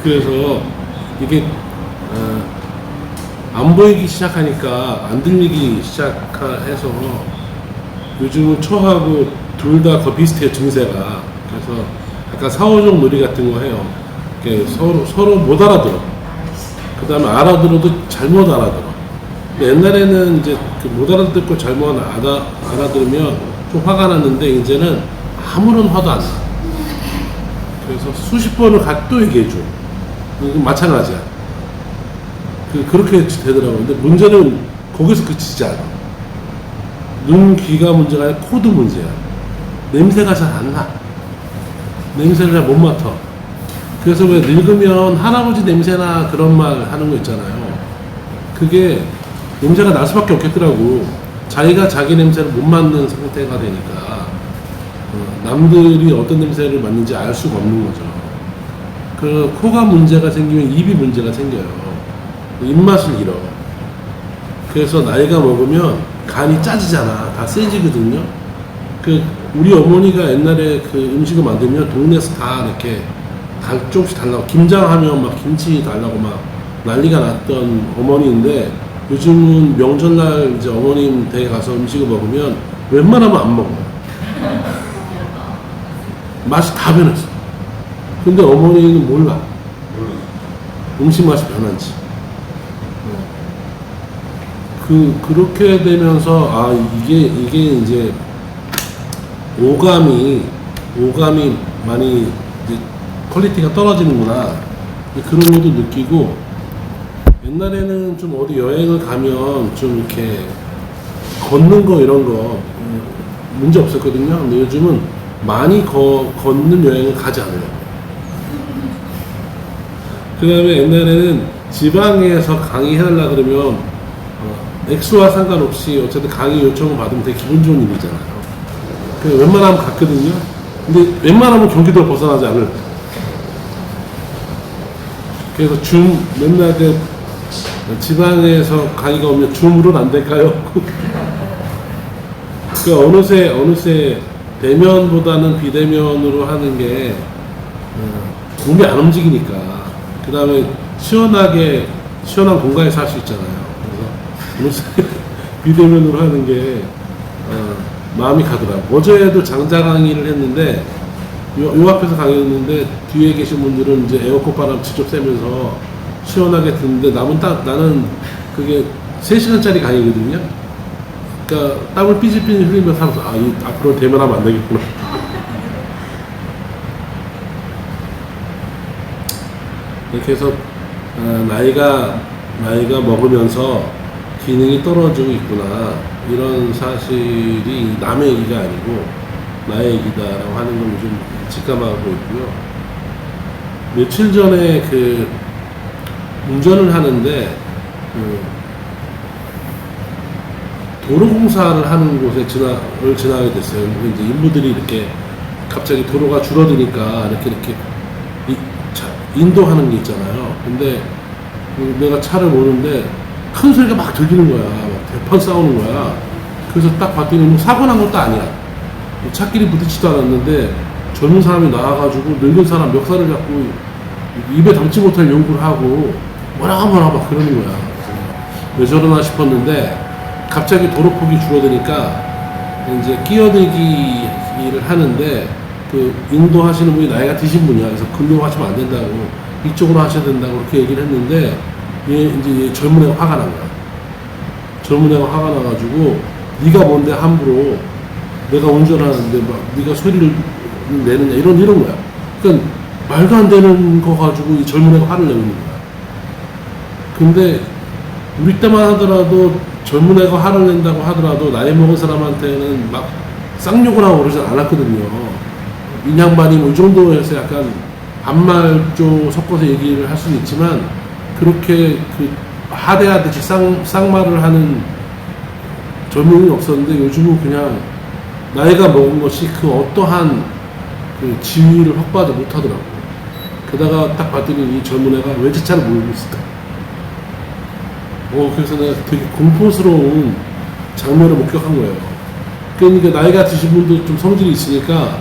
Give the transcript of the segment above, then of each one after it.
그래서 이게 안 보이기 시작하니까 안 들리기 시작해서 요즘은 초하고 둘 다 거 비슷해요, 증세가. 그래서 약간 사오종 놀이 같은 거 해요. 서로 못 알아들어. 그 다음에 알아들어도 잘못 알아들어. 근데 옛날에는 이제 못 알아듣고 잘못 알아들으면 좀 화가 났는데 이제는 아무런 화도 안 나. 그래서 수십 번을 또 얘기해줘. 이건 마찬가지야. 그렇게 되더라고요. 근데 문제는 거기서 그치지 않아. 눈, 귀가 문제가 아니라 코도 문제야. 냄새가 잘 안 나. 냄새를 잘 못 맡아. 그래서 왜 늙으면 할아버지 냄새나 그런 말 하는 거 있잖아요. 그게 냄새가 날 수밖에 없겠더라고. 자기가 자기 냄새를 못 맡는 상태가 되니까 남들이 어떤 냄새를 맡는지 알 수가 없는 거죠. 그 코가 문제가 생기면 입이 문제가 생겨요. 입맛을 잃어. 그래서 나이가 먹으면 간이 짜지잖아. 다 세지거든요. 우리 어머니가 옛날에 그 음식을 만들면 동네에서 다 이렇게 조금씩 달라고, 김장하면 막 김치 달라고 막 난리가 났던 어머니인데, 요즘은 명절날 이제 어머님 댁에 가서 음식을 먹으면 웬만하면 안 먹어요. 맛이 다 변했어. 근데 어머니는 몰라. 음식 맛이 변한지. 그렇게 되면서, 이게 이제 오감이 많이 이제 퀄리티가 떨어지는구나. 그런 것도 느끼고, 옛날에는 좀 어디 여행을 가면 좀 이렇게 걷는 거 이런 거 문제 없었거든요. 근데 요즘은 많이 걷는 여행을 가지 않아요. 그 다음에 옛날에는 지방에서 강의해달라 그러면 액수와 상관없이 어쨌든 강의 요청을 받으면 되게 기분 좋은 일이잖아요. 웬만하면 갔거든요. 근데 웬만하면 경기도를 벗어나지 않을. 그래서 맨날 지방에서 강의가 오면 줌으로는 안 될까요? 어느새 대면보다는 비대면으로 하는 게 몸이 안 움직이니까. 그 다음에 시원한 공간에서 할 수 있잖아요. 그래서 어느새 비대면으로 하는 게 마음이 가더라고요. 어제도 장자 강의를 했는데 요 앞에서 강의했는데 뒤에 계신 분들은 이제 에어컨 바람 직접 쐬면서 시원하게 듣는데 나는 그게 3시간짜리 강의거든요. 그러니까 땀을 삐질삐질 흘리면서 하면서 앞으로 대면하면 안 되겠구나. 이렇게 해서 나이가 먹으면서 기능이 떨어지고 있구나, 이런 사실이 남의 얘기가 아니고 나의 얘기다라고 하는 걸 좀 직감하고 있고요. 며칠 전에 운전을 하는데 도로공사를 하는 곳에 지나게 됐어요. 이제 인부들이 이렇게 갑자기 도로가 줄어드니까 이렇게 인도하는 게 있잖아요. 근데 내가 차를 모르는데 큰 소리가 막 들리는 거야. 막 대판 싸우는 거야. 그래서 딱 봤더니 뭐 사고 난 것도 아니야. 차끼리 부딪히지도 않았는데 젊은 사람이 나와가지고 늙은 사람 멱살을 잡고 입에 담지 못할 욕을 하고 뭐라 막 그러는 거야. 왜 저러나 싶었는데 갑자기 도로폭이 줄어드니까 이제 끼어들기를 하는데 인도하시는 분이 나이가 드신 분이야. 그래서 글로 하시면 안 된다고, 이쪽으로 하셔야 된다고 그렇게 얘기를 했는데 얘 젊은 애가 화가 난 거야. 젊은 애가 화가 나가지고 네가 뭔데 함부로 내가 운전하는데 막 네가 소리를 내느냐 이런 거야. 그러니까 말도 안 되는 거 가지고 이 젊은 애가 화를 내는 거야. 근데 우리 때만 하더라도 젊은 애가 화를 낸다고 하더라도 나이 먹은 사람한테는 막 쌍욕을 하고 그러지 않았거든요. 이 양반이 뭐 이 정도에서 약간 반말조 섞어서 얘기를 할 수는 있지만 그렇게 하대하듯이 쌍말을 하는 젊은이는 없었는데, 요즘은 그냥 나이가 먹은 것이 어떠한 지위를 확보하지 못하더라고요. 게다가 딱 봤더니 이 젊은 애가 왜 제 차를 몰고 있을까? 그래서 내가 되게 공포스러운 장면을 목격한 거예요. 그러니까 나이가 드신 분도 좀 성질이 있으니까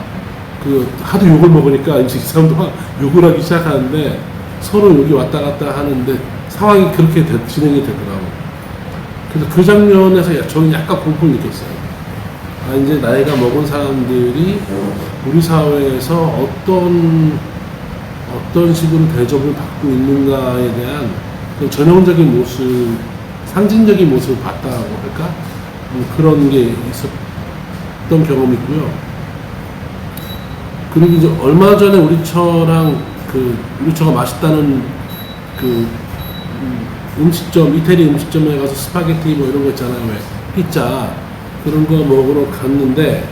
그 하도 욕을 먹으니까 이제 이 사람도 막 욕을 하기 시작하는데 서로 욕이 왔다 갔다 하는데 상황이 그렇게 진행이 되더라고. 그래서 그 장면에서 저는 약간 공포를 느꼈어요. 아, 이제 나이가 먹은 사람들이 우리 사회에서 어떤 식으로 대접을 받고 있는가에 대한 그 전형적인 모습, 상징적인 모습을 봤다고 할까? 그런 게 있었던 경험이 있고요. 그리고 이제 얼마 전에 우리처랑 우리처가 맛있다는 음식점, 이태리 음식점에 가서 스파게티 뭐 이런 거 있잖아요. 왜? 피자. 그런 거 먹으러 갔는데,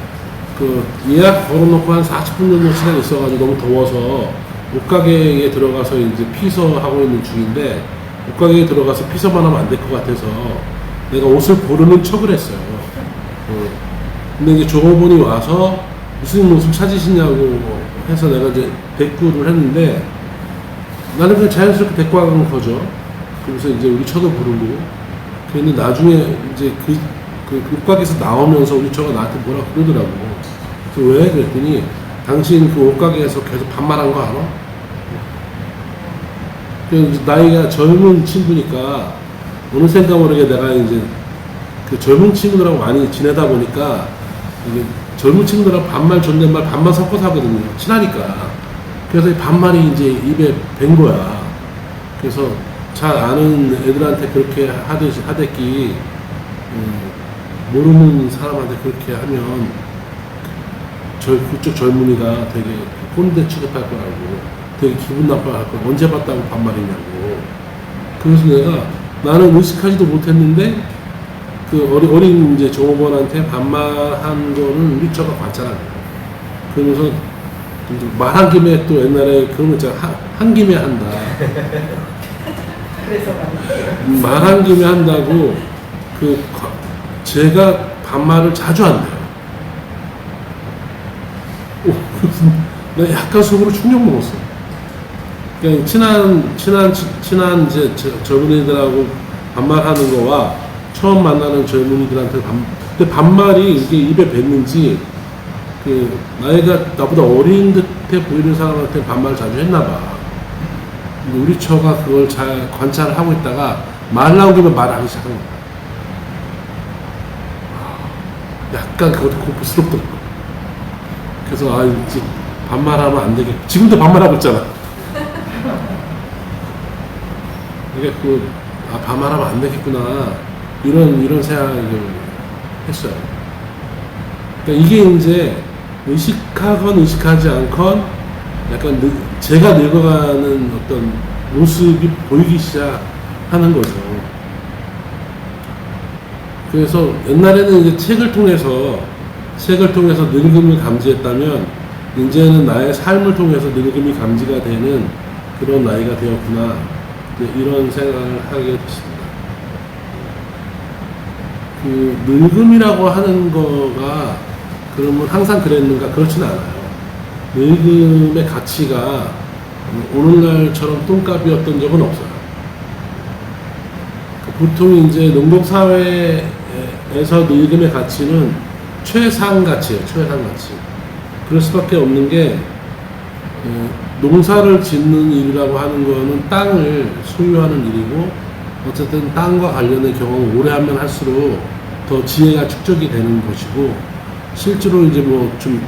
예약 걸어놓고 한 40분 정도 시간 있어가지고 너무 더워서 옷가게에 들어가서 이제 피서하고 있는 중인데, 옷가게에 들어가서 피서만 하면 안 될 것 같아서 내가 옷을 고르는 척을 했어요. 근데 이제 종업원이 와서 무슨 옷을 찾으시냐고 해서 내가 이제 대꾸를 했는데, 나는 그냥 자연스럽게 대꾸 한 거죠. 그래서 이제 우리 처도 부르고, 그런데 나중에 이제 그 옷가게에서 나오면서 우리 처가 나한테 뭐라 그러더라고. 그래서 왜? 그랬더니, 당신 그 옷가게에서 계속 반말한 거 알아? 나이가 젊은 친구니까, 어느샌가 모르게 내가 이제 그 젊은 친구들하고 많이 지내다 보니까, 이게 젊은 친구들하고 반말, 존댓말, 반말 섞어서 하거든요. 친하니까. 그래서 이 반말이 이제 입에 밴 거야. 그래서 잘 아는 애들한테 그렇게 하대끼, 모르는 사람한테 그렇게 하면, 그쪽 젊은이가 되게 꼰대 취급할 거라고, 되게 기분 나빠할 거라고, 언제 봤다고 반말이냐고. 그래서 나는 의식하지도 못했는데, 어린 이제 종업원한테 반말한 거는 우리 처가 관찰한 거예요. 그러면서 말한 김에 또 옛날에 그런 거 있잖아. 한 김에 한다. 그래서 말한 김에 한다고, 제가 반말을 자주 한대요. 나 약간 속으로 충격 먹었어. 그냥 친한 이제 젊은이들하고 반말하는 거와 처음 만나는 젊은이들한테 근데 반말이 이게 입에 뱉는지, 나이가 나보다 어린 듯해 보이는 사람한테 반말 자주 했나봐. 우리 처가 그걸 잘 관찰을 하고 있다가 말 나온 김에 말하기 시작한 거야. 약간 그것도 공포스럽더라고. 그래서 이제 반말하면 안 되겠. 지금도 반말하고 있잖아. 그러니까 반말하면 안 되겠구나. 이런 생각을 했어요. 그러니까 이게 이제 의식하건 의식하지 않건 약간 제가 늙어가는 어떤 모습이 보이기 시작하는 거죠. 그래서 옛날에는 이제 책을 통해서 늙음을 감지했다면, 이제는 나의 삶을 통해서 늙음이 감지가 되는 그런 나이가 되었구나. 이런 생각을 하게 됐습니다. 늙음이라고 하는 거가 그러면 항상 그랬는가? 그렇지는 않아요. 늙음의 가치가 오늘날처럼 똥값이었던 적은 없어요. 보통 이제 농동사회에서 늙음의 가치는 최상가치예요. 최상가치. 그럴 수밖에 없는 게, 농사를 짓는 일이라고 하는 거는 땅을 소유하는 일이고, 어쨌든 땅과 관련된 경험을 오래 하면 할수록 더 지혜가 축적이 되는 것이고, 실제로 이제 좀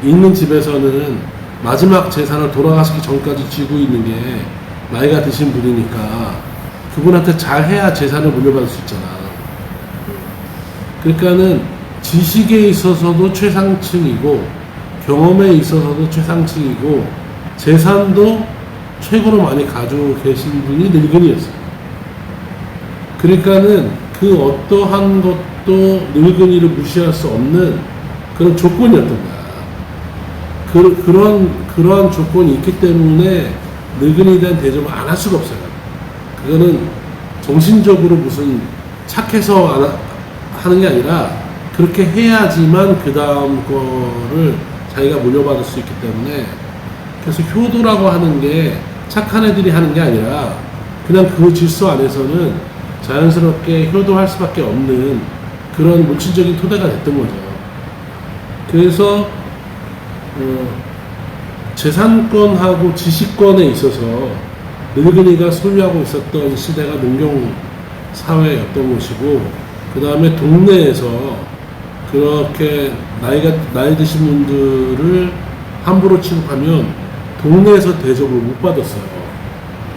있는 집에서는 마지막 재산을 돌아가시기 전까지 쥐고 있는 게 나이가 드신 분이니까 그분한테 잘 해야 재산을 물려받을 수 있잖아. 그러니까는 지식에 있어서도 최상층이고, 경험에 있어서도 최상층이고, 재산도 최고로 많이 가지고 계신 분이 늙은이였어요. 그러니까는 그 어떠한 것도 늙은이를 무시할 수 없는 그런 조건이었던 거야. 그러한 조건이 있기 때문에 늙은이에 대한 대접을 안 할 수가 없어요. 그거는 정신적으로 무슨 착해서 하는 게 아니라, 그렇게 해야지만 그 다음 거를 자기가 물려받을 수 있기 때문에, 그래서 효도라고 하는 게 착한 애들이 하는 게 아니라 그냥 그 질서 안에서는 자연스럽게 효도할 수밖에 없는 그런 물질적인 토대가 됐던 거죠. 그래서 재산권하고 지식권에 있어서 늙은이가 소유하고 있었던 시대가 농경 사회였던 것이고, 그 다음에 동네에서 그렇게 나이 드신 분들을 함부로 취급하면 동네에서 대접을 못 받았어요.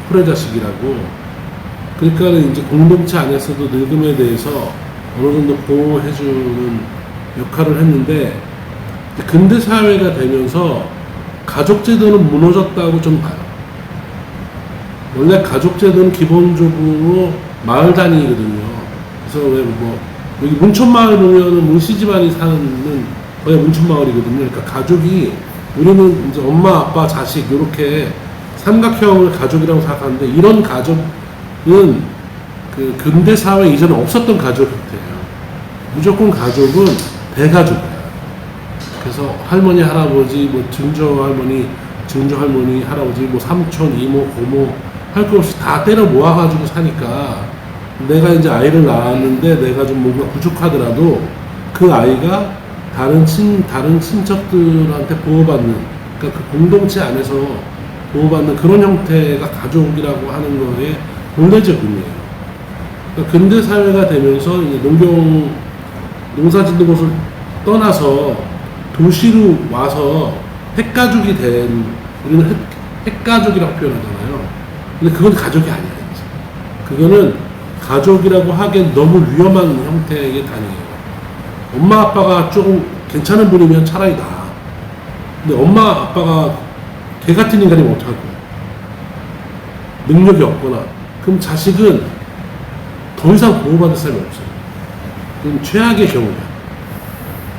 후레자식이라고. 그러니까 이제 공동체 안에서도 늙음에 대해서 어느 정도 보호해주는 역할을 했는데, 근대 사회가 되면서 가족제도는 무너졌다고 좀 봐요. 원래 가족제도는 기본적으로 마을 단위거든요. 그래서 왜 여기 문천마을 보면은 문씨 집안이 사는 거의 문천마을이거든요. 그러니까 가족이, 우리는 이제 엄마, 아빠, 자식 이렇게 삼각형을 가족이라고 생각하는데, 이런 가족은 그 근대 사회 이전에 없었던 가족 형태예요. 무조건 가족은 대가족이에요. 그래서 할머니, 할아버지, 증조 할머니, 증조 할머니, 할아버지, 삼촌, 이모, 고모 할 것 없이 다 때려 모아가지고 사니까, 내가 이제 아이를 낳았는데 내가 좀 뭔가 부족하더라도 그 아이가 다른 친척들한테 보호받는, 그러니까 그 공동체 안에서 보호받는 그런 형태가 가족이라고 하는 거에 본래적 의미예요. 그러니까 근대 사회가 되면서 이제 농사 짓는 곳을 떠나서 도시로 와서 핵가족이 된, 우리는 핵가족이라고 표현하잖아요. 근데 그건 가족이 아니에요. 그거는 가족이라고 하기엔 너무 위험한 형태의 단위예요. 엄마 아빠가 조금 괜찮은 분이면 차라리 나아. 근데 엄마 아빠가 개 같은 인간이면 어떡할 거야? 능력이 없거나. 그럼 자식은 더 이상 보호받을 사람이 없어요. 그건 최악의 경우야.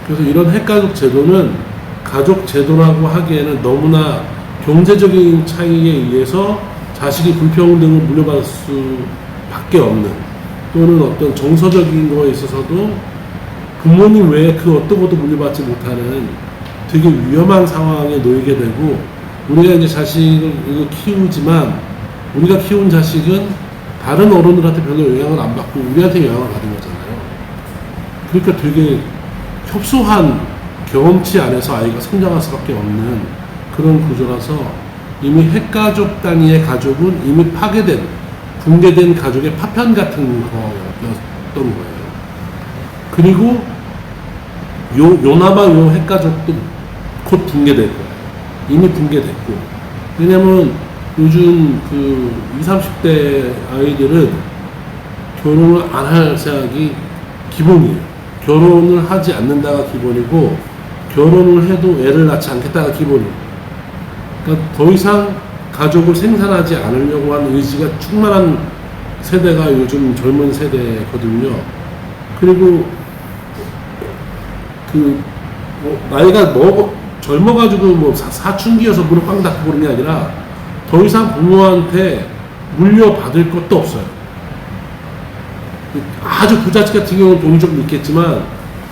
그래서 이런 핵가족 제도는 가족 제도라고 하기에는 너무나 경제적인 차이에 의해서 자식이 불평등을 물려받을 수밖에 없는, 또는 어떤 정서적인 거에 있어서도 부모님 외에 그 어떤 것도 물려받지 못하는 되게 위험한 상황에 놓이게 되고, 우리가 이제 자식을 키우지만 우리가 키운 자식은 다른 어른들한테 별로 영향을 안 받고 우리한테 영향을 받은 거잖아요. 그러니까 되게 협소한 경험치 안에서 아이가 성장할 수밖에 없는 그런 구조라서, 이미 핵가족 단위의 가족은 이미 파괴된, 붕괴된 가족의 파편 같은 거였던 거예요. 그리고 요나마 요 핵가족도 곧 붕괴될 거예요. 이미 붕괴됐고. 왜냐면 요즘 그 20, 30대 아이들은 결혼을 안 할 생각이 기본이에요. 결혼을 하지 않는다가 기본이고, 결혼을 해도 애를 낳지 않겠다가 기본이에요. 그러니까 더 이상 가족을 생산하지 않으려고 하는 의지가 충만한 세대가 요즘 젊은 세대거든요. 그리고 나이가 젊어가지고 사춘기여서 무릎 꽝 닫고 그런 게 아니라 더 이상 부모한테 물려받을 것도 없어요. 아주 부잣집 같은 경우는 돈이 좀 있겠지만,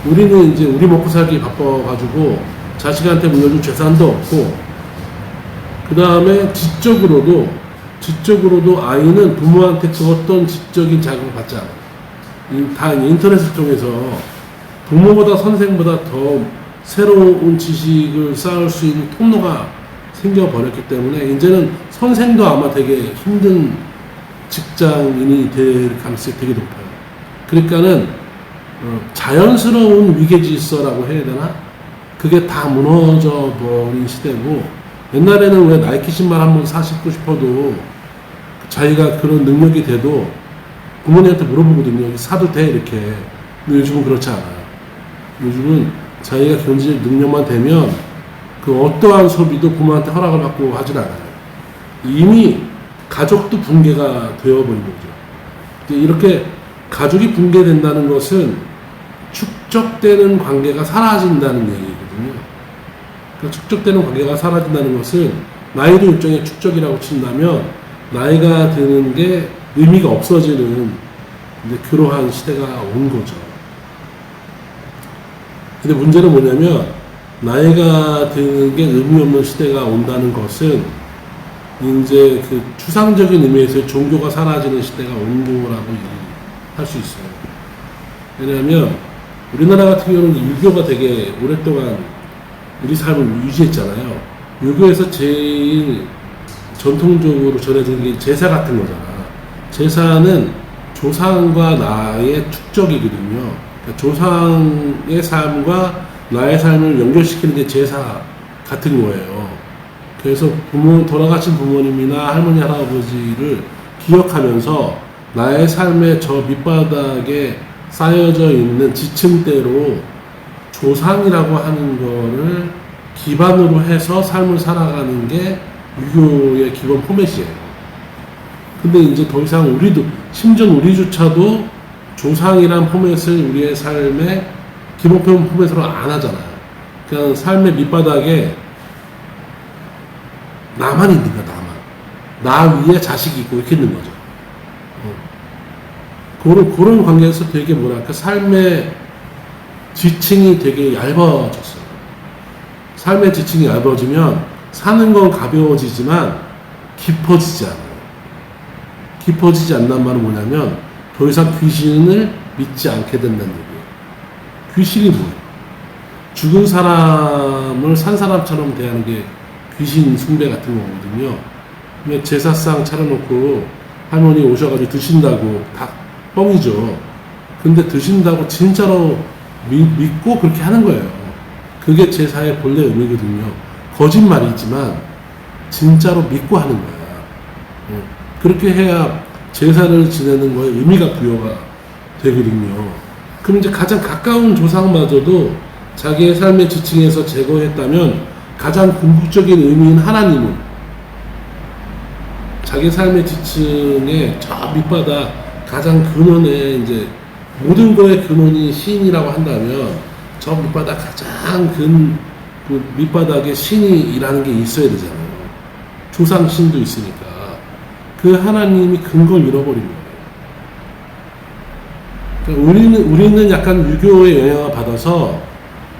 우리는 이제 우리 먹고 살기 바빠가지고 자식한테 물려줄 재산도 없고, 그 다음에 지적으로도 아이는 부모한테 그 어떤 지적인 자극을 받지 않아요. 다 인터넷을 통해서 부모보다 선생보다 더 새로운 지식을 쌓을 수 있는 통로가 생겨버렸기 때문에, 이제는 선생도 아마 되게 힘든 직장인이 될 가능성이 되게 높아요. 그러니까는 자연스러운 위계질서라고 해야 되나? 그게 다 무너져 버린 시대고, 옛날에는 왜 나이키 신발 한번 사시고 싶어도 자기가 그런 능력이 돼도 부모님한테 물어보거든요. 사도 돼? 이렇게. 근데 요즘은 그렇지 않아요. 요즘은 자기가 경제적 능력만 되면 그 어떠한 소비도 부모한테 허락을 받고 하진 않아요. 이미 가족도 붕괴가 되어버린 거죠. 이렇게 가족이 붕괴된다는 것은 축적되는 관계가 사라진다는 얘기거든요. 그러니까 축적되는 관계가 사라진다는 것은, 나이도 일종의 축적이라고 친다면 나이가 드는 게 의미가 없어지는 이제 그러한 시대가 온 거죠. 근데 문제는 뭐냐면, 나이가 드는 게 의미 없는 시대가 온다는 것은 이제 그 추상적인 의미에서 종교가 사라지는 시대가 온 거라고 할 수 있어요. 왜냐하면 우리나라 같은 경우는 유교가 되게 오랫동안 우리 삶을 유지했잖아요. 유교에서 제일 전통적으로 전해지는 게 제사 같은 거잖아. 제사는 조상과 나의 축적이거든요. 그러니까 조상의 삶과 나의 삶을 연결시키는 게 제사 같은 거예요. 그래서 돌아가신 부모님이나 할머니, 할아버지를 기억하면서 나의 삶의 저 밑바닥에 쌓여져 있는 지층대로 조상이라고 하는 거를 기반으로 해서 삶을 살아가는 게 유교의 기본 포맷이에요. 근데 이제 더 이상 우리도, 심지어 우리조차도 조상이란 포맷을 우리의 삶의 기본 포맷으로 안 하잖아요. 그냥 삶의 밑바닥에 나만 있는 거야, 나만. 나 위에 자식이 있고 이렇게 있는 거죠. 그런 관계에서 되게 뭐랄까, 삶의 지층이 되게 얇아졌어요. 삶의 지층이 얇아지면 사는 건 가벼워지지만 깊어지지 않아요. 깊어지지 않는 말은 뭐냐면 더 이상 귀신을 믿지 않게 된다는 얘기예요. 귀신이 뭐예요? 죽은 사람을 산 사람처럼 대하는 게 귀신 숭배 같은 거거든요. 제사상 차려놓고 할머니 오셔가지고 드신다고 다 뻥이죠. 근데 드신다고 진짜로 믿고 그렇게 하는 거예요. 그게 제사의 본래 의미거든요. 거짓말이지만 진짜로 믿고 하는 거야. 그렇게 해야 제사를 지내는 거에 의미가 부여가 되거든요. 그럼 이제 가장 가까운 조상마저도 자기의 삶의 지층에서 제거했다면 가장 궁극적인 의미인 하나님은 자기 삶의 지층의 저 밑바닥 가장 근원에 이제 모든 거의 근원이 신이라고 한다면 저 밑바닥 가장 그 밑바닥에 신이 일하는 게 있어야 되잖아요. 조상신도 있으니까 그 하나님이 근거를 잃어버린 거예요. 그러니까 우리는 약간 유교의 영향을 받아서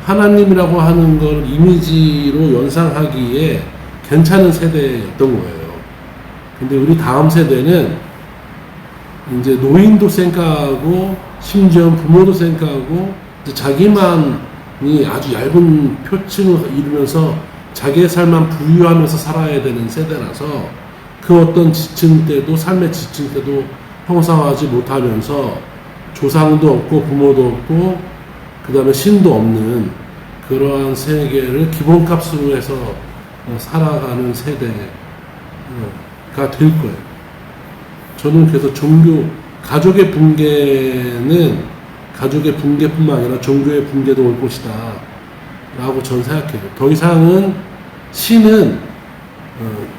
하나님이라고 하는 걸 이미지로 연상하기에 괜찮은 세대였던 거예요. 근데 우리 다음 세대는 이제 노인도 쌩까하고 심지어 부모도 쌩까하고 자기만이 아주 얇은 표층을 이루면서 자기의 삶만 부유하면서 살아야 되는 세대라서 그 어떤 지층 때도 삶의 지층 때도 형성하지 못하면서 조상도 없고 부모도 없고 그 다음에 신도 없는 그러한 세계를 기본값으로 해서 살아가는 세대가 될 거예요. 저는 그래서 가족의 붕괴는 가족의 붕괴뿐만 아니라 종교의 붕괴도 올 것이다 라고 저는 생각해요. 더 이상은 신은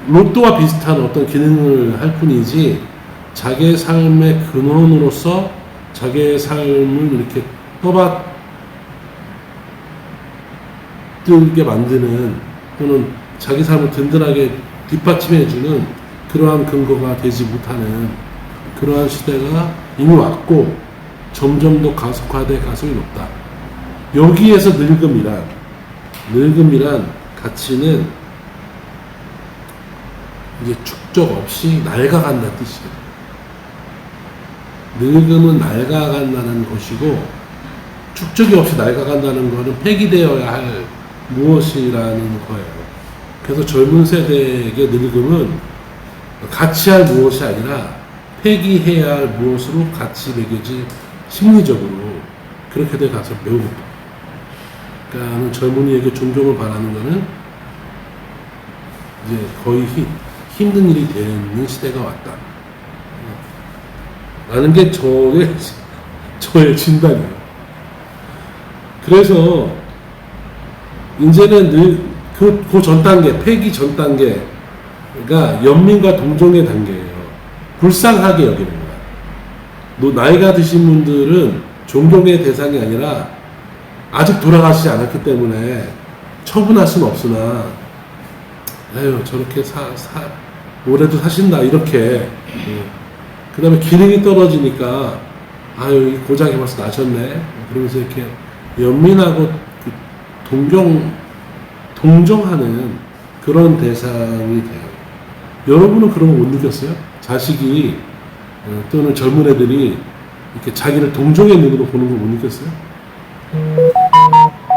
로또와 비슷한 어떤 기능을 할 뿐이지 자기의 삶의 근원으로서 자기의 삶을 이렇게 떠받들게 만드는 또는 자기 삶을 든든하게 뒷받침해주는 그러한 근거가 되지 못하는 그러한 시대가 이미 왔고 점점 더 가속화될 가능성이 높다. 여기에서 늙음이란 가치는 이제 축적 없이 낡아간다는 뜻이에요. 늙음은 낡아간다는 것이고 축적이 없이 낡아간다는 것은 폐기되어야 할 무엇이라는 거예요. 그래서 젊은 세대에게 늙음은 가치할 무엇이 아니라 폐기해야 할 무엇으로 가치 매겨지 심리적으로 그렇게 돼 가서 매우 높아. 그러니까 젊은이에게 존경을 바라는 것은 이제 거의 힘든 일이 되는 시대가 왔다. 라는 게 저의 진단이에요. 그래서 이제는 그 전 단계, 폐기 전 단계가 연민과 동정의 단계예요. 불쌍하게 여기는 거야. 나이가 드신 분들은 존경의 대상이 아니라 아직 돌아가시지 않았기 때문에 처분할 수는 없으나 아유 저렇게 올해도 사신다 이렇게 그 다음에 기능이 떨어지니까 아유 고장이 벌써 나셨네 그러면서 이렇게 연민하고 동정하는 그런 대상이 돼요. 여러분은 그런 거 못 느꼈어요? 자식이 또는 젊은 애들이 이렇게 자기를 동정의 눈으로 보는 거 못 느꼈어요?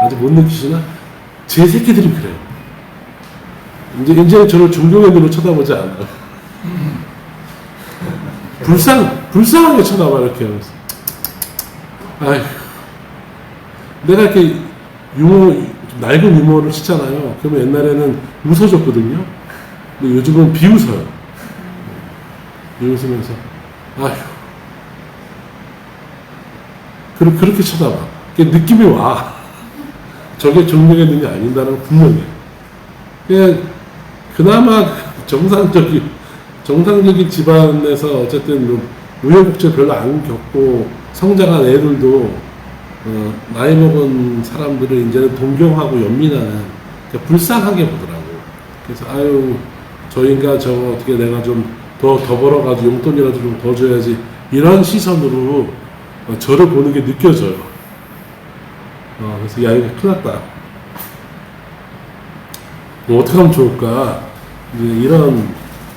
아직 못 느끼시나? 제 새끼들이 그래요. 이제 저를 존경의 눈으로 쳐다보지 않아요. 불쌍하게 쳐다봐, 이렇게 하면서. 아휴. 내가 이렇게 낡은 유머를 치잖아요. 그러면 옛날에는 웃어줬거든요. 근데 요즘은 비웃어요. 비웃으면서, 아휴. 그렇게 쳐다봐. 느낌이 와. 저게 존경의 눈이 아닌다는 건 분명해. 그냥, 그나마 정상적인 집안에서 어쨌든 우여곡절 별로 안 겪고 성장한 애들도 나이 먹은 사람들을 이제는 동경하고 연민하는, 그러니까 불쌍하게 보더라고. 그래서 아유 저 인간 저거 어떻게 내가 좀 더 벌어가지고 용돈이라도 좀 더 줘야지, 이런 시선으로 저를 보는 게 느껴져요. 그래서 야 이거 큰일 났다. 어떻게 하면 좋을까, 이런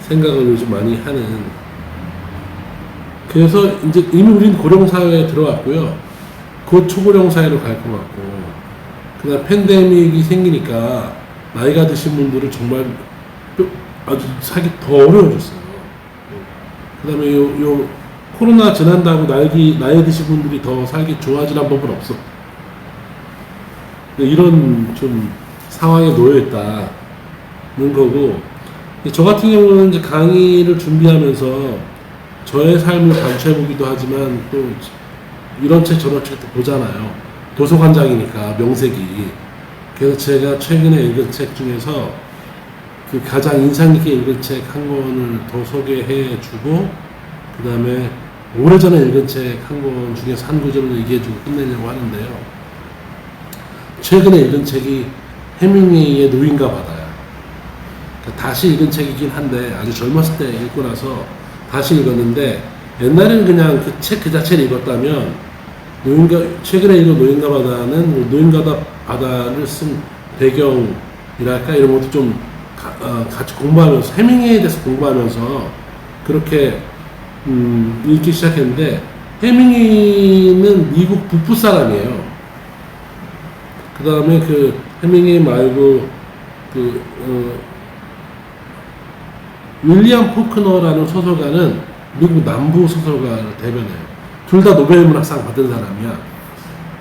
생각을 요즘 많이 하는. 그래서 이제 이미 우리는 고령사회에 들어왔고요. 곧 초고령사회로 갈 것 같고, 그다음 팬데믹이 생기니까 나이가 드신 분들은 정말 아주 살기 더 어려워졌어요. 그다음에 요 코로나 지난다고 나이 드신 분들이 더 살기 좋아지는 법은 없어. 이런 좀 상황에 놓여 있다는 거고, 저 같은 경우는 이제 강의를 준비하면서 저의 삶을 관찰해보기도 하지만 또 이런 책 저런 책도 보잖아요. 도서관장이니까 명색이. 그래서 제가 최근에 읽은 책 중에서 그 가장 인상 깊게 읽은 책 한 권을 더 소개해주고, 그 다음에 오래전에 읽은 책 한 권 중에서 한 구절을 얘기해주고 끝내려고 하는데요. 최근에 읽은 책이 해밍웨이의 노인과 바다야. 그러니까 다시 읽은 책이긴 한데 아주 젊었을 때 읽고 나서 다시 읽었는데, 옛날에는 그냥 그 책 그 자체를 읽었다면, 최근에 읽은 노인과 바다는 노인과 바다를 쓴 배경이랄까 이런 것도 좀 같이 공부하면서, 해밍웨이에 대해서 공부하면서 그렇게 읽기 시작했는데, 해밍웨이는 미국 북부 사람이에요. 그 다음에 그 해밍웨이 말고 윌리엄 포크너라는 소설가는 미국 남부 소설가를 대변해요. 둘 다 노벨 문학상 받은 사람이야.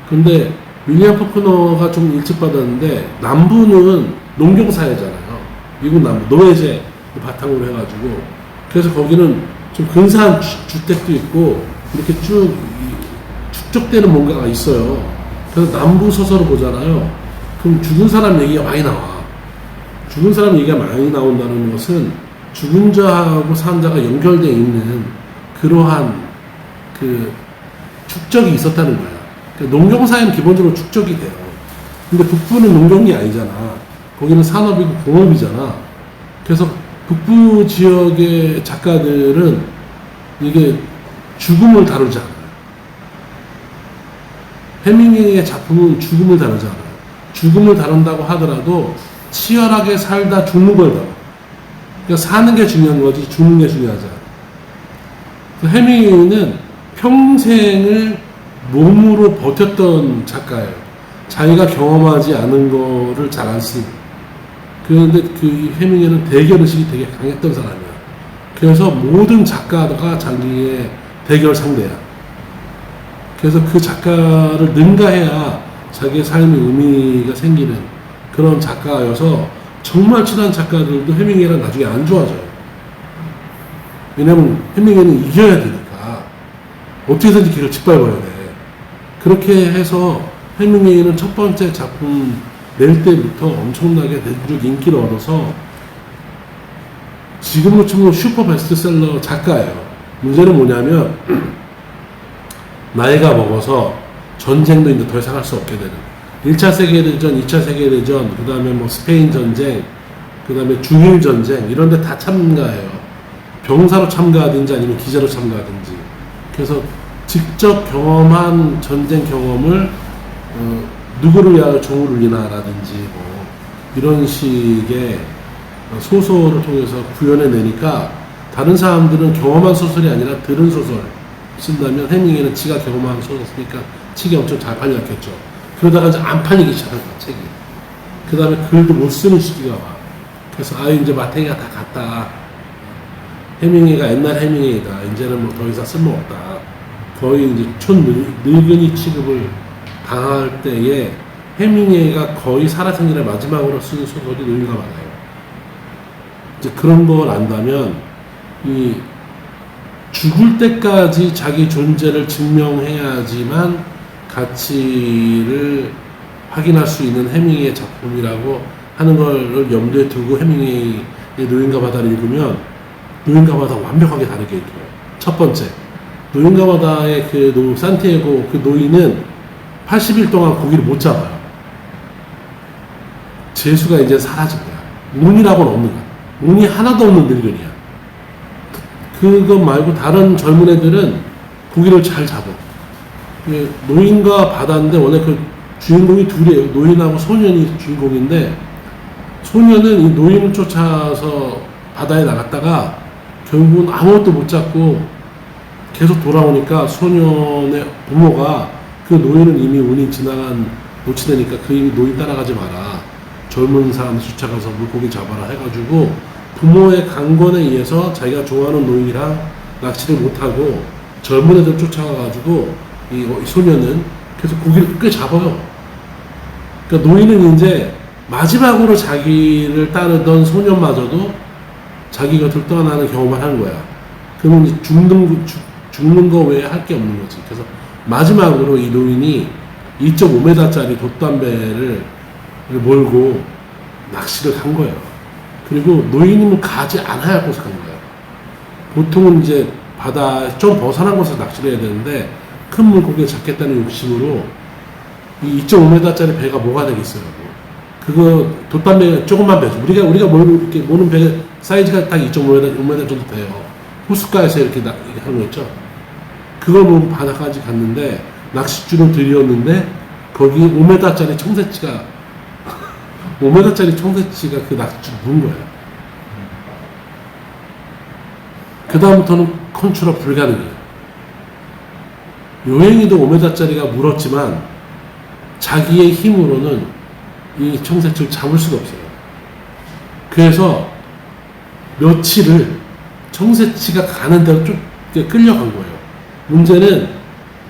근데 윌리엄 포크너가 좀 일찍 받았는데, 남부는 농경사회잖아요. 미국 남부 노예제 바탕으로 해가지고, 그래서 거기는 좀 근사한 주택도 있고 이렇게 쭉 축적되는 뭔가가 있어요. 그래서 남부 소설을 보잖아요. 그럼 죽은 사람 얘기가 많이 나와. 죽은 사람 얘기가 많이 나온다는 것은 죽은 자하고 산 자가 연결되어 있는 그러한 그 축적이 있었다는 거야. 그러니까 농경사회는 기본적으로 축적이 돼요. 근데 북부는 농경이 아니잖아. 거기는 산업이고 공업이잖아. 그래서 북부 지역의 작가들은 이게 죽음을 다루지 않아요. 해밍웨이의 작품은 죽음을 다루지 않아요. 죽음을 다룬다고 하더라도 치열하게 살다 죽는 걸 다뤄. 그러니까 사는 게 중요한 거지 죽는 게 중요하지 않아. 해밍웨이는 평생을 몸으로 버텼던 작가예요. 자기가 경험하지 않은 거를 잘 안 쓰고. 그런데 그 해밍웨이는 대결의식이 되게 강했던 사람이야. 그래서 모든 작가가 자기의 대결 상대야. 그래서 그 작가를 능가해야 자기의 삶의 의미가 생기는 그런 작가여서, 정말 친한 작가들도 해밍웨이랑 나중에 안 좋아져요. 왜냐면 해밍웨이는 이겨야 되니까 어떻게든지 걔를 짓밟아야 돼. 그렇게 해서 해밍웨이는 첫 번째 작품 낼 때부터 엄청나게 내부적 인기를 얻어서 지금으로 치면 슈퍼 베스트셀러 작가예요. 문제는 뭐냐면 나이가 먹어서 전쟁도 이제 더 이상 할 수 없게 되는, 1차 세계대전, 2차 세계대전, 그 다음에 뭐 스페인 전쟁, 그 다음에 중일 전쟁, 이런 데 다 참가해요. 병사로 참가하든지 아니면 기자로 참가하든지. 그래서 직접 경험한 전쟁 경험을 누구를 위하여 종을 울리나라든지 뭐 이런 식의 소설을 통해서 구현해내니까, 다른 사람들은 경험한 소설이 아니라 들은 소설 쓴다면, 해밍웨이는 지가 경험한 소설 쓰니까 책이 엄청 잘 팔렸겠죠. 그러다가 이제 안 팔리기 시작한 거야, 책이. 그 다음에 글도 못 쓰는 시기가 와. 그래서 이제 마탱이가 다 갔다. 해밍웨이가 옛날 해밍웨이다. 이제는 뭐 더 이상 쓸모없다. 거의 이제 촌늙은이 취급을 당할 때에 해밍웨이가 거의 살아생전에 마지막으로 쓴 소설이 노인과 바다예요. 이제 그런 걸 안다면 이 죽을 때까지 자기 존재를 증명해야지만 가치를 확인할 수 있는 해밍웨이의 작품이라고 하는 걸 염두에 두고 해밍웨이의 노인과 바다를 읽으면 노인과 바다가 완벽하게 다르게 읽혀요. 첫 번째, 노인과 바다의 산티아고 그 노인은 80일 동안 고기를 못 잡아요. 재수가 이제 사라진 거야. 운이라고는 없는 거야. 운이 하나도 없는 늙은이야. 그것 말고 다른 젊은 애들은 고기를 잘 잡아. 노인과 바다인데 원래 그 주인공이 둘이에요. 노인하고 소년이 주인공인데 소년은 이 노인을 쫓아서 바다에 나갔다가 결국은 아무것도 못 잡고 계속 돌아오니까 소년의 부모가 그 노인은 이미 운이 지나간 노치되니까 그 이미 노인 따라가지 마라. 젊은 사람 쫓아가서 물고기 잡아라 해가지고 부모의 강권에 의해서 자기가 좋아하는 노인이랑 낚시를 못하고 젊은 애들 쫓아가가지고 이 소년은 계속 고기를 꽤 잡아요. 그러니까 노인은 이제 마지막으로 자기를 따르던 소년마저도 자기 곁을 떠나는 경험을 하는 거야. 그러면 이제 죽는 거 외에 할 게 없는 거지. 그래서 마지막으로 이 노인이 2.5m짜리 돛담배를 몰고 낚시를 간 거예요. 그리고 노인은 가지 않아야 할 곳을 간 거예요. 보통은 이제 바다 좀 벗어난 곳에서 낚시를 해야 되는데 큰 물고기를 잡겠다는 욕심으로 이 2.5m짜리 배가 뭐가 되겠어요. 그거 돛담배 조금만 배죠. 우리가 몰고 이렇게 모는 배 사이즈가 딱 2.5m 정도 돼요. 호숫가에서 이렇게 하는 거 있죠. 그걸 보고 바다까지 갔는데 낚싯줄을 들이었는데 거기 5m짜리 청새치가 5m짜리 청새치가 그 낚싯줄 문 거예요. 그 다음부터는 컨트롤 불가능해요. 요행이도 5m짜리가 물었지만 자기의 힘으로는 이 청새치를 잡을 수가 없어요. 그래서 며칠을 청새치가 가는 대로 쭉 끌려간 거예요. 문제는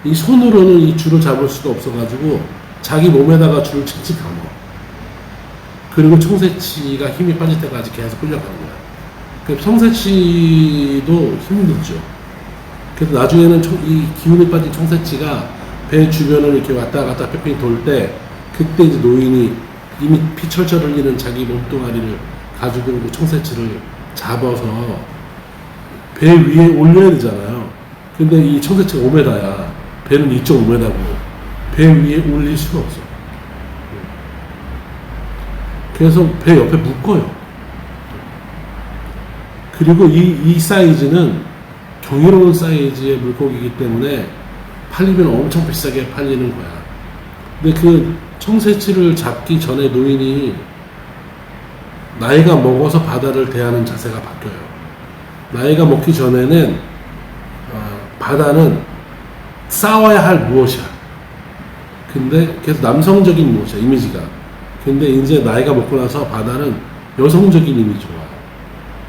이 손으로는 이 줄을 잡을 수가 없어가지고 자기 몸에다가 줄을 칙칙 감아. 그리고 청새치가 힘이 빠질 때까지 계속 끌려가는 거야. 그러니까 청새치도 힘들죠. 그래서 나중에는 이 기운이 빠진 청새치가 배 주변을 이렇게 왔다 갔다 뺑뺑 돌 때 그때 이제 노인이 이미 피 철철 흘리는 자기 몸뚱아리를 가지고 그 청새치를 잡아서 배 위에 올려야 되잖아요. 근데 이 청새치가 5m야. 배는 2.5m고 배 위에 올릴 수가 없어. 그래서 배 옆에 묶어요. 그리고 이 사이즈는 경이로운 사이즈의 물고기이기 때문에 팔리면 엄청 비싸게 팔리는 거야. 근데 그 청새치를 잡기 전에 노인이 나이가 먹어서 바다를 대하는 자세가 바뀌어요. 나이가 먹기 전에는 바다는 싸워야 할 무엇이야. 근데 계속 남성적인 무엇이야, 이미지가. 근데 이제 나이가 먹고 나서 바다는 여성적인 이미지가 와요.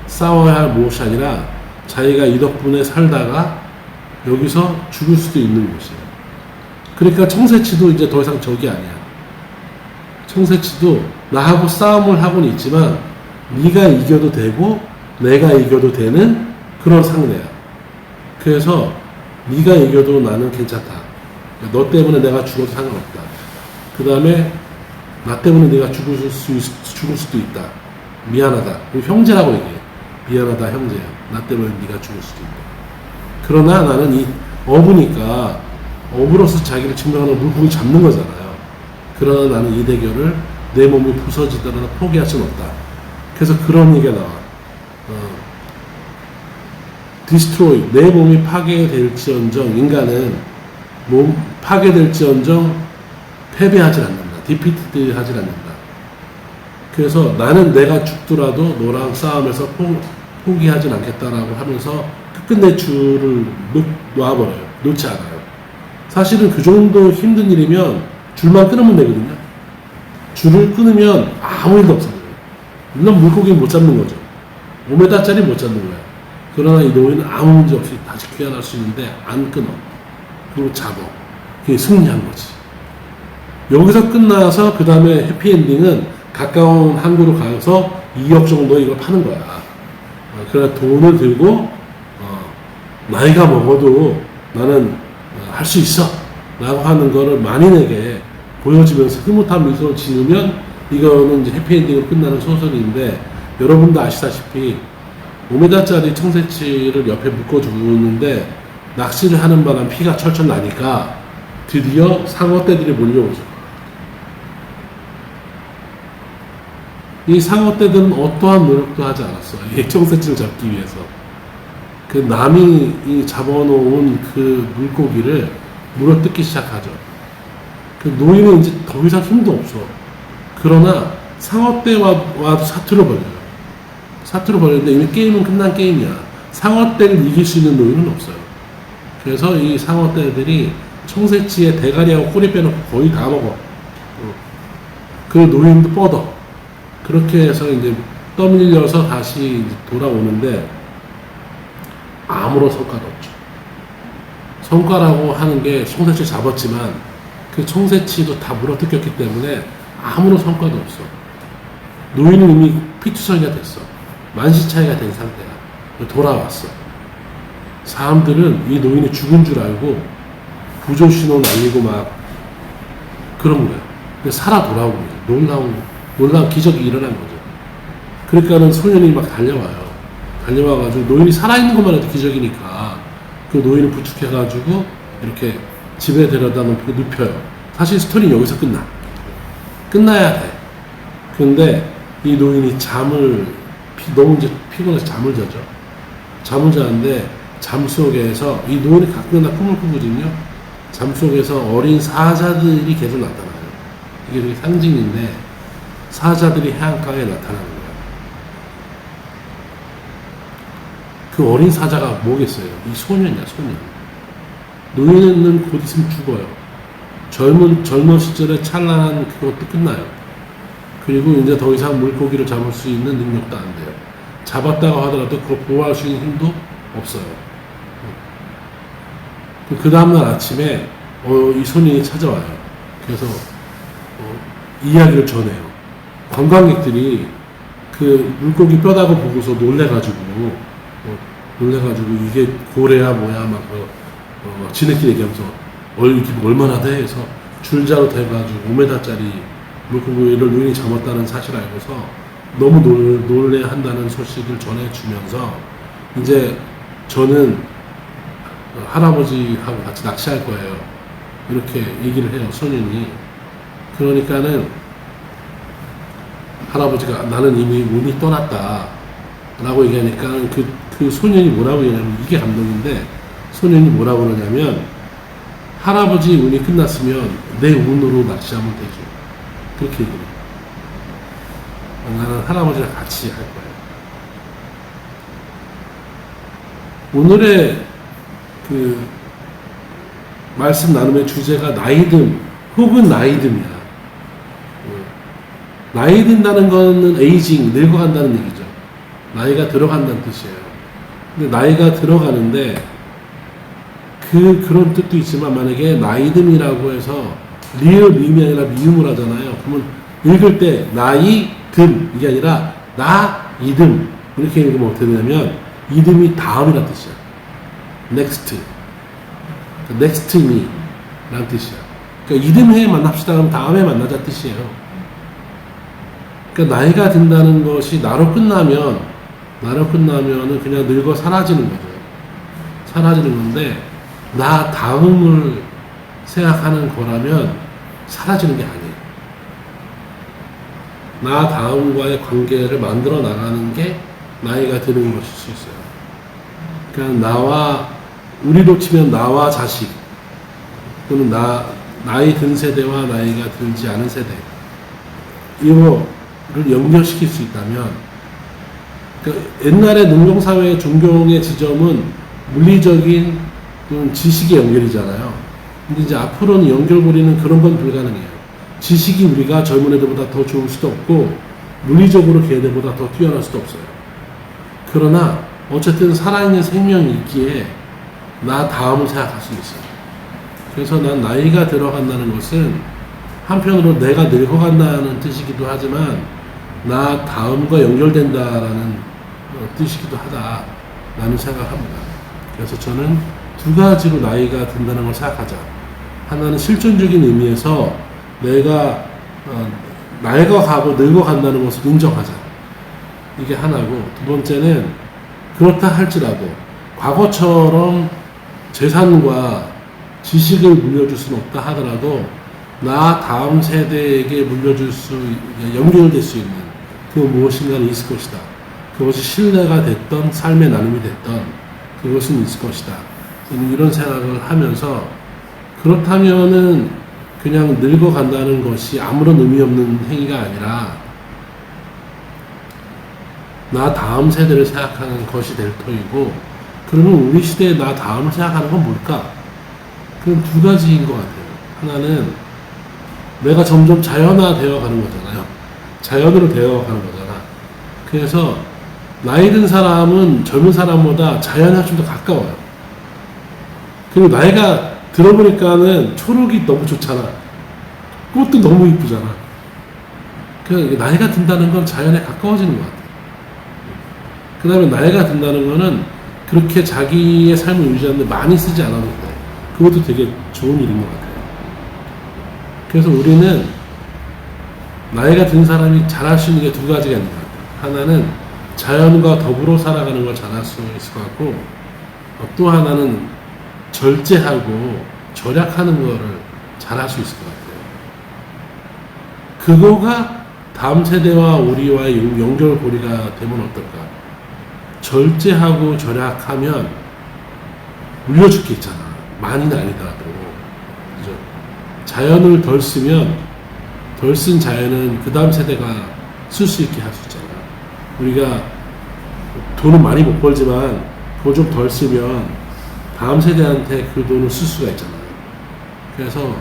싸워야 할 무엇이 아니라 자기가 이 덕분에 살다가 여기서 죽을 수도 있는 곳이에요. 그러니까 청새치도 이제 더 이상 적이 아니야. 청새치도 나하고 싸움을 하고는 있지만 네가 이겨도 되고 내가 이겨도 되는 그런 상대야. 그래서 네가 이겨도 나는 괜찮다. 너 때문에 내가 죽어도 상관없다. 그 다음에 나 때문에 네가 죽을 수도 있다. 미안하다. 형제라고 얘기해. 미안하다 형제야. 나 때문에 네가 죽을 수도 있다. 그러나 나는 이 어부니까 어부로서 자기를 증명하는 물고기 잡는 거잖아요. 그러나 나는 이 대결을 내 몸이 부서지더라도 포기할 수는 없다. 그래서 그런 얘기가 나와. 디스트로이, 내 몸이 파괴될지언정 인간은 몸 파괴될지언정 패배하지 않는다. 디피트 하지 않는다. 그래서 나는 내가 죽더라도 너랑 싸움에서 포기하진 않겠다라고 하면서 끝끝내 줄을 놔버려요. 놓지 않아요. 사실은 그 정도 힘든 일이면 줄만 끊으면 되거든요. 줄을 끊으면 아무 일도 없어요. 물론 물고기 못 잡는 거죠. 5m짜리 못 잡는 거야. 그러나 이 노인은 아무 문제 없이 다시 귀환할 수 있는데 안 끊어. 그리고 잡어. 그게 승리한 거지. 여기서 끝나서 그 다음에 해피엔딩은 가까운 항구로 가서 2억 정도 이걸 파는 거야. 그래 돈을 들고 나이가 먹어도 나는 할 수 있어 라고 하는 거를 만인에게 보여주면서 흐뭇한 미소를 지으면 이거는 이제 해피엔딩으로 끝나는 소설인데, 여러분도 아시다시피 5m짜리 청새치를 옆에 묶어주는데 낚시를 하는 바람 피가 철철 나니까 드디어 상어떼들이 몰려오죠. 이 상어떼들은 어떠한 노력도 하지 않았어. 이 청새치를 잡기 위해서. 그 남이 이 잡아놓은 그 물고기를 물어뜯기 시작하죠. 그 노인은 이제 더 이상 힘도 없어. 그러나 상어떼와도 사투를 벌여요. 사투를 벌였는데 이미 게임은 끝난 게임이야. 상어떼를 이길 수 있는 노인은 없어요. 그래서 이 상어떼들이 청새치의 대가리하고 꼬리 빼놓고 거의 다 먹어. 그 노인도 뻗어. 그렇게 해서 이제 떠밀려서 다시 이제 돌아오는데 아무런 성과도 없죠. 성과라고 하는 게 청새치 잡았지만 그 청새치도 다 물어뜯겼기 때문에 아무런 성과도 없어. 노인은 이미 피투성이가 됐어. 만시차이가 된 상태야. 돌아왔어. 사람들은 이 노인이 죽은 줄 알고 구조신호 날리고 막 그런 거야. 살아 돌아오고 놀라운 기적이 일어난 거죠. 그러니까는 소년이 막 달려와요. 달려와가지고 노인이 살아있는 것만 해도 기적이니까 그 노인을 부축해가지고 이렇게 집에 데려다 놓고 눕혀요. 사실 스토리는 여기서 끝나야 돼. 근데 이 노인이 너무 이제 피곤해서 잠을 자죠. 잠을 자는데 잠 속에서 이 노인이 가끔이나 꿈을 꾸거든요. 잠 속에서 어린 사자들이 계속 나타나요. 이게 되게 상징인데 사자들이 해안가에 나타나는 거예요. 그 어린 사자가 뭐겠어요? 이 소년이야, 소년. 노인은 곧 있으면 죽어요. 젊은 시절에 찬란한 그것도 끝나요. 그리고 이제 더 이상 물고기를 잡을 수 있는 능력도 안 돼요. 잡았다고 하더라도 그걸 보호할 수 있는 힘도 없어요. 그 다음날 아침에 이 소년이 찾아와요. 그래서 이야기를 전해요. 관광객들이 그 물고기 뼈다고 보고서 놀래가지고 이게 고래야 뭐야 막 지네끼리 얘기하면서 이게 얼마나 돼? 해서 줄자로 돼가지고 5m짜리 물고기를 노인이 잡았다는 사실을 알고서 너무 놀래한다는 소식을 전해주면서 이제 저는 할아버지하고 같이 낚시할 거예요. 이렇게 얘기를 해요, 소년이. 그러니까는 할아버지가 나는 이미 운이 떠났다 라고 얘기하니까 그 소년이 뭐라고 얘기하냐면, 이게 감동인데 소년이 뭐라고 그러냐면, 할아버지 운이 끝났으면 내 운으로 낚시하면 되죠. 그렇게 얘기해요. 나는 할아버지랑 같이 할 거예요. 오늘의 그 말씀 나눔의 주제가 나이듦 혹은 나이듦이야. 나이 든다는 거는 에이징, 늙어간다는 얘기죠. 나이가 들어간다는 뜻이에요. 근데 나이가 들어가는데 그런 뜻도 있지만, 만약에 나이듦이라고 해서 리을임이 아니라 미음을 하잖아요. 그러면 읽을 때 나이듬 이게 아니라 나이듬 이렇게 읽으면 어떻게 되냐면, 이듬이 다음이라는 뜻이야. next me 라는 뜻이야. 그러니까 이듬해에 만납시다 그러면 다음에 만나자 뜻이에요. 그러니까 나이가 든다는 것이 나로 끝나면은 그냥 늙어 사라지는 거죠. 사라지는 건데, 나 다음을 생각하는 거라면 사라지는 게 아니에요. 나 다음과의 관계를 만들어 나가는 게 나이가 드는 것일 수 있어요. 그러니까 우리로 치면 나와 자식, 또는 나이 든 세대와 나이가 들지 않은 세대, 이거를 연결시킬 수 있다면, 그러니까 옛날에 농경사회의 존경의 지점은 물리적인 지식의 연결이잖아요. 근데 이제 앞으로는 연결고리는 그런 건 불가능해요. 지식이 우리가 젊은 애들보다 더 좋을 수도 없고 물리적으로 걔네들보다 더 뛰어날 수도 없어요. 그러나 어쨌든 살아있는 생명이 있기에 나 다음을 생각할 수 있어요. 그래서 난 나이가 들어간다는 것은 한편으로 내가 늙어간다는 뜻이기도 하지만 나 다음과 연결된다라는 뜻이기도 하다라는 생각을 합니다. 그래서 저는 두 가지로 나이가 든다는 걸 생각하자. 하나는 실존적인 의미에서 내가 낡아가고 늙어간다는 것을 인정하자. 이게 하나고, 두 번째는 그렇다 할지라도 과거처럼 재산과 지식을 물려줄 수는 없다 하더라도 나 다음 세대에게 물려줄 수, 연결될 수 있는 그 무엇인가는 있을 것이다. 그것이 신뢰가 됐던, 삶의 나눔이 됐던 그것은 있을 것이다. 이런 생각을 하면서, 그렇다면은 그냥 늙어간다는 것이 아무런 의미 없는 행위가 아니라 나 다음 세대를 생각하는 것이 될 터이고, 그러면 우리 시대에 나 다음을 생각하는 건 뭘까? 그건 두 가지인 것 같아요. 하나는 내가 점점 자연화되어 가는 거잖아요. 자연으로 되어 가는 거잖아. 그래서 나이 든 사람은 젊은 사람보다 자연에 좀 더 가까워요. 그리고 나이가 들어보니까는 초록이 너무 좋잖아. 꽃도 너무 이쁘잖아. 그러니까 나이가 든다는 건 자연에 가까워지는 것 같아요. 그 다음에 나이가 든다는 거는 그렇게 자기의 삶을 유지하는데 많이 쓰지 않아도 돼. 그것도 되게 좋은 일인 것 같아요. 그래서 우리는 나이가 든 사람이 잘할 수 있는 게 두 가지가 있는 것 같아요. 하나는 자연과 더불어 살아가는 걸 잘할 수 있을 것 같고, 또 하나는 절제하고 절약하는 거를 잘할 수 있을 것 같아요. 그거가 다음 세대와 우리와의 연결고리가 되면 어떨까? 절제하고 절약하면 물려줄 게 있잖아. 많이는 아니더라도. 그죠? 자연을 덜 쓰면 덜 쓴 자연은 그 다음 세대가 쓸 수 있게 할 수 있잖아. 우리가 돈은 많이 못 벌지만 돈 좀 덜 쓰면 다음 세대한테 그 돈을 쓸 수가 있잖아요. 그래서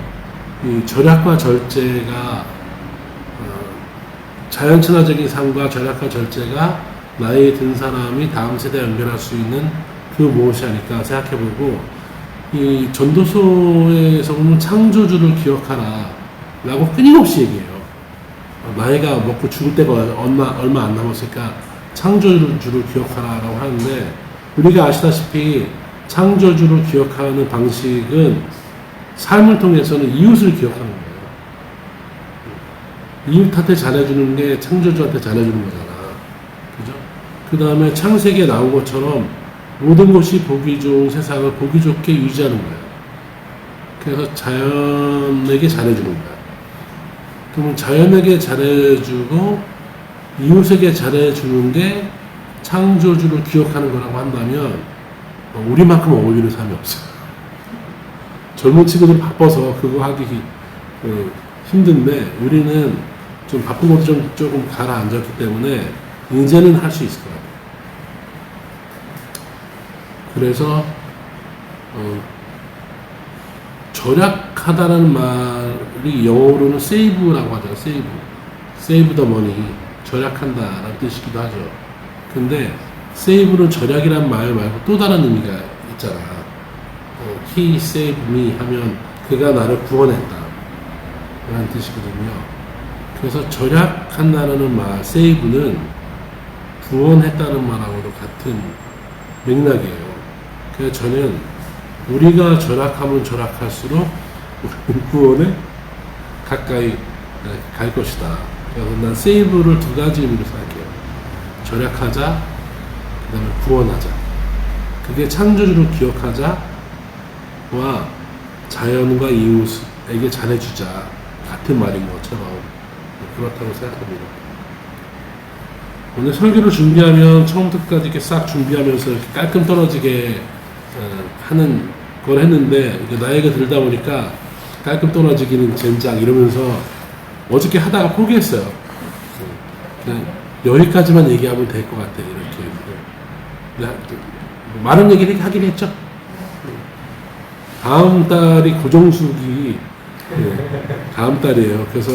이 절약과 절제가 자연 친화적인 삶과 절약과 절제가 나이에 든 사람이 다음 세대에 연결할 수 있는 그 무엇이 아닐까 생각해보고, 이 전도서에서 보면 창조주를 기억하라 라고 끊임없이 얘기해요. 나이가 먹고 죽을 때가 얼마 안 남았으니까 창조주를 기억하라 라고 하는데, 우리가 아시다시피 창조주를 기억하는 방식은 삶을 통해서는 이웃을 기억하는 거예요. 이웃한테 잘해주는 게 창조주한테 잘해주는 거잖아. 그죠? 그 다음에 창세기에 나온 것처럼 모든 것이 보기 좋은 세상을 보기 좋게 유지하는 거예요. 그래서 자연에게 잘해주는 거야. 그러면 자연에게 잘해주고 이웃에게 잘해주는 게 창조주를 기억하는 거라고 한다면 우리만큼 어울리는 사람이 없어요. 젊은 친구들은 바빠서 그거 하기 힘든데, 우리는 좀 바쁜 것도 조금 가라앉았기 때문에 이제는 할 수 있을 것 같아요. 그래서 절약하다는 말이 영어로는 save라고 하죠. save the money, 절약한다라는 뜻이기도 하죠. 근데 save는 절약이란 말 말고 또 다른 의미가 있잖아. He saved me 하면 그가 나를 구원했다 라는 뜻이거든요. 그래서 절약한다는 말, save는 구원했다는 말하고도 같은 맥락이에요. 그래서 저는 우리가 절약하면 절약할수록 구원에 가까이 갈 것이다. 그래서 난 save를 두 가지 의미로 생각해요. 절약하자, 그 다음에 구원하자. 그게 창조주를 기억하자와 자연과 이웃에게 잘해주자 같은 말인 것처럼 그렇다고 생각합니다. 오늘 설교를 준비하면 처음부터 끝까지 이렇게 싹 준비하면서 이렇게 깔끔 떨어지게 하는 걸 했는데, 나이가 들다 보니까 깔끔 떨어지기는 젠장 이러면서 어저께 하다가 포기했어요. 그냥 여기까지만 얘기하면 될 것 같아, 이렇게. 많은 얘기를 하긴 했죠. 다음 달이 고정수기, 다음 달이에요. 그래서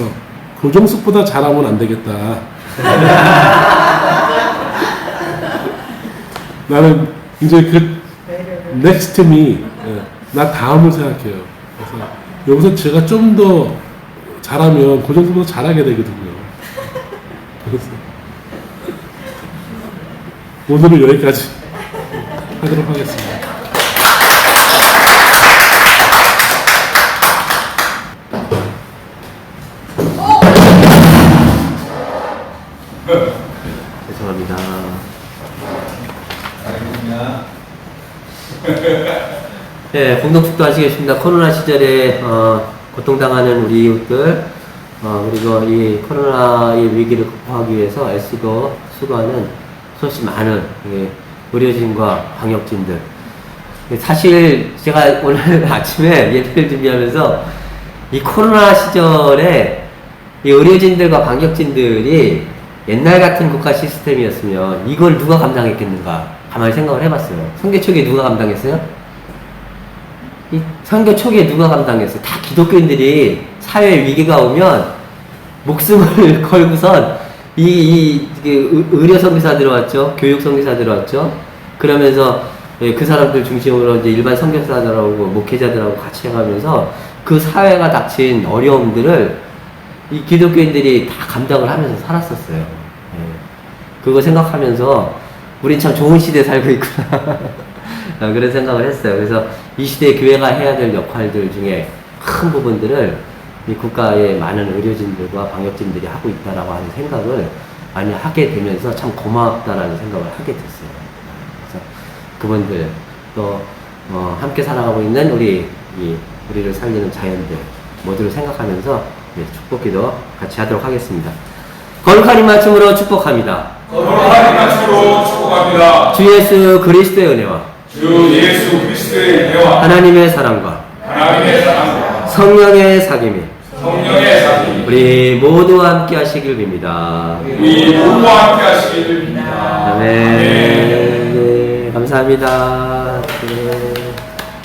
고정숙보다 잘하면 안 되겠다. 나는 이제 그 next me, 나 다음을 생각해요. 그래서 여기서 제가 좀 더 잘하면 고정숙보다 잘하게 되거든요. 그래서 오늘은 여기까지 하도록 하겠습니다. 죄송합니다. 네, 공동축도 하시겠습니다. 코로나 시절에 고통당하는 우리 이웃들, 그리고 이 코로나의 위기를 극복하기 위해서 애쓰고 수고하는 수없이 많은 의료진과 방역진들. 사실 제가 오늘 아침에 예배를 준비하면서 이 코로나 시절에 이 의료진들과 방역진들이 옛날 같은 국가 시스템이었으면 이걸 누가 감당했겠는가 가만히 생각을 해봤어요. 선교 초기에 누가 감당했어요? 이 선교 초기에 누가 감당했어요? 다 기독교인들이 사회 위기가 오면 목숨을 걸고선 의료 선교사 들어왔죠. 교육 선교사 들어왔죠. 그러면서 그 사람들 중심으로 이제 일반 선교사들하고 목회자들하고 같이 해가면서 그 사회가 닥친 어려움들을 이 기독교인들이 다 감당을 하면서 살았었어요. 그거 생각하면서 우린 참 좋은 시대에 살고 있구나. 그런 생각을 했어요. 그래서 이 시대에 교회가 해야 될 역할들 중에 큰 부분들을 이 국가의 많은 의료진들과 방역진들이 하고 있다라고 하는 생각을 많이 하게 되면서 참 고맙다라는 생각을 하게 됐어요. 그래서 그분들 또 함께 살아가고 있는 우리를 살리는 자연들 모두를 생각하면서 축복기도 같이 하도록 하겠습니다. 거룩한 이 말씀으로 축복합니다. 거룩한 말씀으로 축복합니다. 주 예수 그리스도의 은혜와 주 예수 그리스도의 은혜와 하나님의 사랑과 하나님의 사랑과 성령의 사귐이 성령의 사귐이 우리 모두와 함께 하시길 빕니다. 우리 모두와 함께 하시길 빕니다. 아멘. 네, 감사합니다.